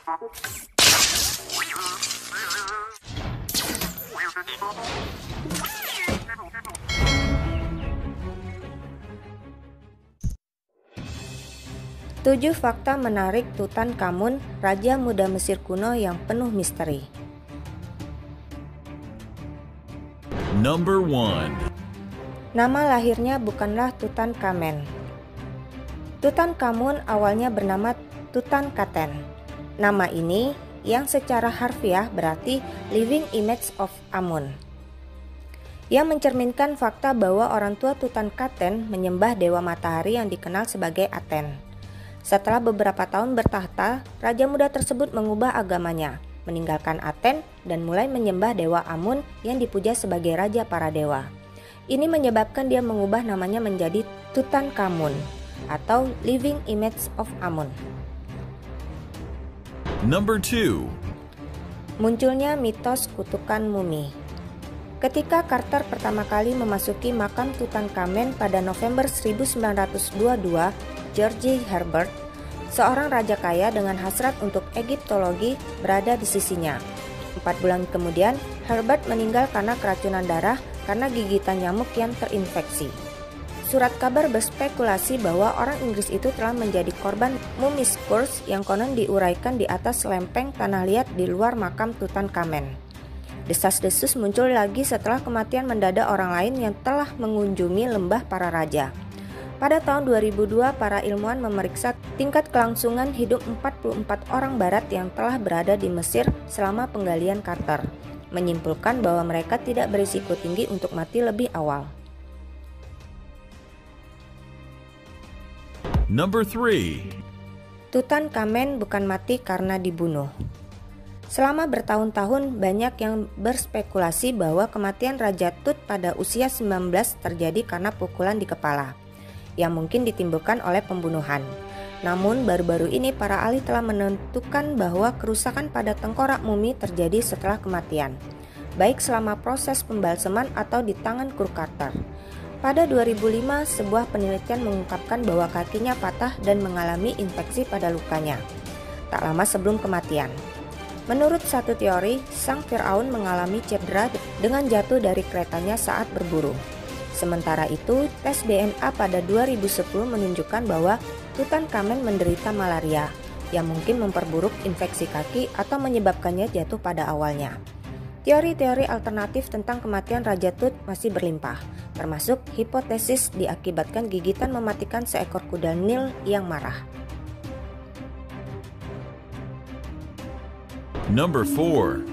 Tujuh fakta menarik Tutankhamun, Raja Muda Mesir kuno yang penuh misteri. Number 1. Nama lahirnya bukanlah Tutankhamen. Tutankhamun awalnya bernama Tutankhaten. Nama ini yang secara harfiah berarti Living Image of Amun, yang mencerminkan fakta bahwa orang tua Tutankhaten menyembah dewa matahari yang dikenal sebagai Aten. Setelah beberapa tahun bertahta, raja muda tersebut mengubah agamanya, meninggalkan Aten dan mulai menyembah dewa Amun yang dipuja sebagai raja para dewa. Ini menyebabkan dia mengubah namanya menjadi Tutankhamun atau Living Image of Amun. Number 2. Munculnya mitos kutukan mumi. Ketika Carter pertama kali memasuki makam Tutankhamen pada November 1922, George Herbert, seorang raja kaya dengan hasrat untuk Egiptologi, berada di sisinya. 4 bulan kemudian, Herbert meninggal karena keracunan darah karena gigitan nyamuk yang terinfeksi. Surat kabar berspekulasi bahwa orang Inggris itu telah menjadi korban mummies curse yang konon diuraikan di atas lempeng tanah liat di luar makam Tutankhamen. Desas-desus muncul lagi setelah kematian mendadak orang lain yang telah mengunjungi lembah para raja. Pada tahun 2002, para ilmuwan memeriksa tingkat kelangsungan hidup 44 orang barat yang telah berada di Mesir selama penggalian Carter, menyimpulkan bahwa mereka tidak berisiko tinggi untuk mati lebih awal. Number 3. Tutankhamen bukan mati karena dibunuh. Selama bertahun-tahun banyak yang berspekulasi bahwa kematian Raja Tut pada usia 19 terjadi karena pukulan di kepala, yang mungkin ditimbulkan oleh pembunuhan. Namun baru-baru ini para ahli telah menentukan bahwa kerusakan pada tengkorak mumi terjadi setelah kematian, baik selama proses pembalseman atau di tangan kru Carter. Pada 2005, sebuah penelitian mengungkapkan bahwa kakinya patah dan mengalami infeksi pada lukanya, tak lama sebelum kematian. Menurut satu teori, sang Firaun mengalami cedera dengan jatuh dari keretanya saat berburu. Sementara itu, tes DNA pada 2010 menunjukkan bahwa Tutankhamen menderita malaria, yang mungkin memperburuk infeksi kaki atau menyebabkannya jatuh pada awalnya. Teori-teori alternatif tentang kematian Raja Tut masih berlimpah, termasuk hipotesis diakibatkan gigitan mematikan seekor kuda Nil yang marah. Number 4.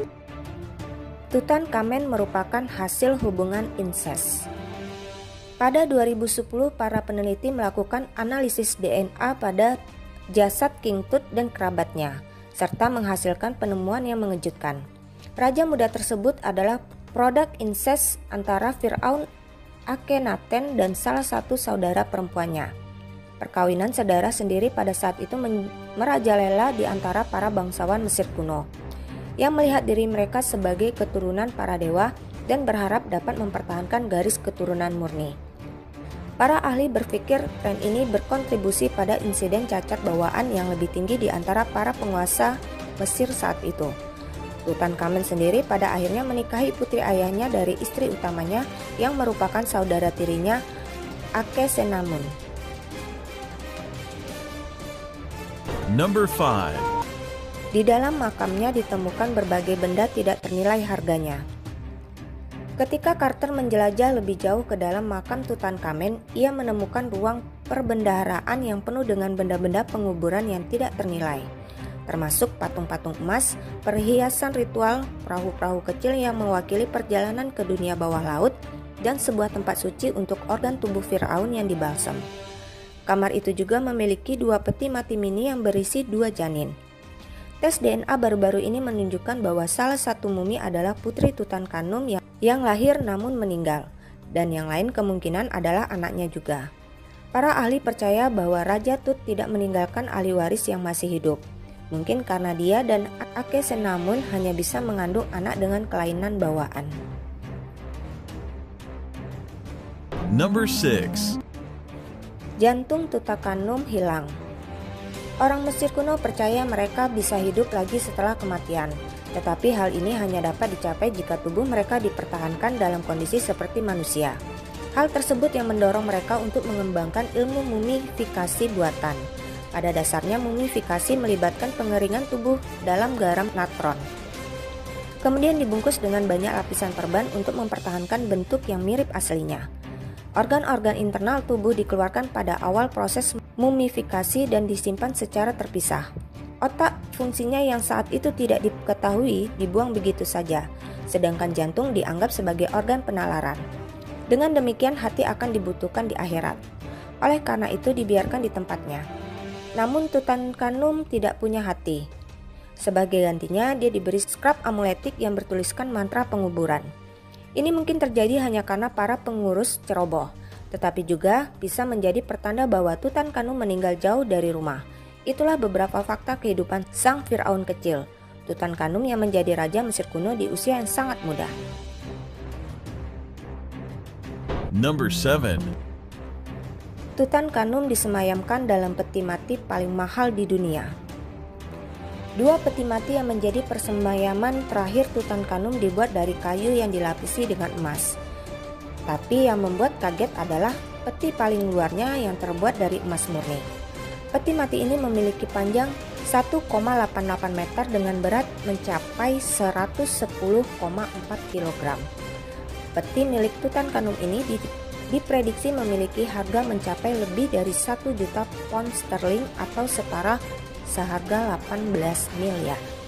Tutankhamen merupakan hasil hubungan insest. Pada 2010, para peneliti melakukan analisis DNA pada jasad King Tut dan kerabatnya, serta menghasilkan penemuan yang mengejutkan. Raja muda tersebut adalah produk insest antara Firaun Akhenaten dan salah satu saudara perempuannya. Perkawinan saudara sendiri pada saat itu merajalela di antara para bangsawan Mesir kuno, yang melihat diri mereka sebagai keturunan para dewa dan berharap dapat mempertahankan garis keturunan murni. Para ahli berpikir tren ini berkontribusi pada insiden cacat bawaan yang lebih tinggi di antara para penguasa Mesir saat itu. Tutankhamen sendiri pada akhirnya menikahi putri ayahnya dari istri utamanya yang merupakan saudara tirinya, Akhesenamun. Number 5. Di dalam makamnya ditemukan berbagai benda tidak ternilai harganya. Ketika Carter menjelajah lebih jauh ke dalam makam Tutankhamen, ia menemukan ruang perbendaharaan yang penuh dengan benda-benda penguburan yang tidak ternilai, termasuk patung-patung emas, perhiasan ritual, perahu-perahu kecil yang mewakili perjalanan ke dunia bawah laut, dan sebuah tempat suci untuk organ tubuh Firaun yang dibalsam. Kamar itu juga memiliki 2 peti mati mini yang berisi 2 janin. Tes DNA baru-baru ini menunjukkan bahwa salah satu mumi adalah putri Tutankhamun yang lahir namun meninggal, dan yang lain kemungkinan adalah anaknya juga. Para ahli percaya bahwa Raja Tut tidak meninggalkan ahli waris yang masih hidup, mungkin karena dia dan Akhesenamun hanya bisa mengandung anak dengan kelainan bawaan. Number 6. Jantung Tutankhamun hilang. Orang Mesir kuno percaya mereka bisa hidup lagi setelah kematian, tetapi hal ini hanya dapat dicapai jika tubuh mereka dipertahankan dalam kondisi seperti manusia. Hal tersebut yang mendorong mereka untuk mengembangkan ilmu mumifikasi buatan. Pada dasarnya mumifikasi melibatkan pengeringan tubuh dalam garam natron. Kemudian dibungkus dengan banyak lapisan perban untuk mempertahankan bentuk yang mirip aslinya. Organ-organ internal tubuh dikeluarkan pada awal proses mumifikasi dan disimpan secara terpisah. Otak fungsinya yang saat itu tidak diketahui dibuang begitu saja, sedangkan jantung dianggap sebagai organ penalaran. Dengan demikian hati akan dibutuhkan di akhirat. Oleh karena itu dibiarkan di tempatnya. Namun Tutankhamun tidak punya hati. Sebagai gantinya dia diberi skrap amuletik yang bertuliskan mantra penguburan. Ini mungkin terjadi hanya karena para pengurus ceroboh, tetapi juga bisa menjadi pertanda bahwa Tutankhamun meninggal jauh dari rumah. Itulah beberapa fakta kehidupan sang Firaun kecil, Tutankhamun yang menjadi raja Mesir kuno di usia yang sangat muda. Number 7. Tutankhamun disemayamkan dalam peti mati paling mahal di dunia. Dua peti mati yang menjadi persemayaman terakhir Tutankhamun dibuat dari kayu yang dilapisi dengan emas. Tapi yang membuat kaget adalah peti paling luarnya yang terbuat dari emas murni. Peti mati ini memiliki panjang 1,88 meter dengan berat mencapai 110,4 kg. Peti milik Tutankhamun ini diprediksi memiliki harga mencapai lebih dari 1 juta pound sterling atau setara seharga 18 miliar.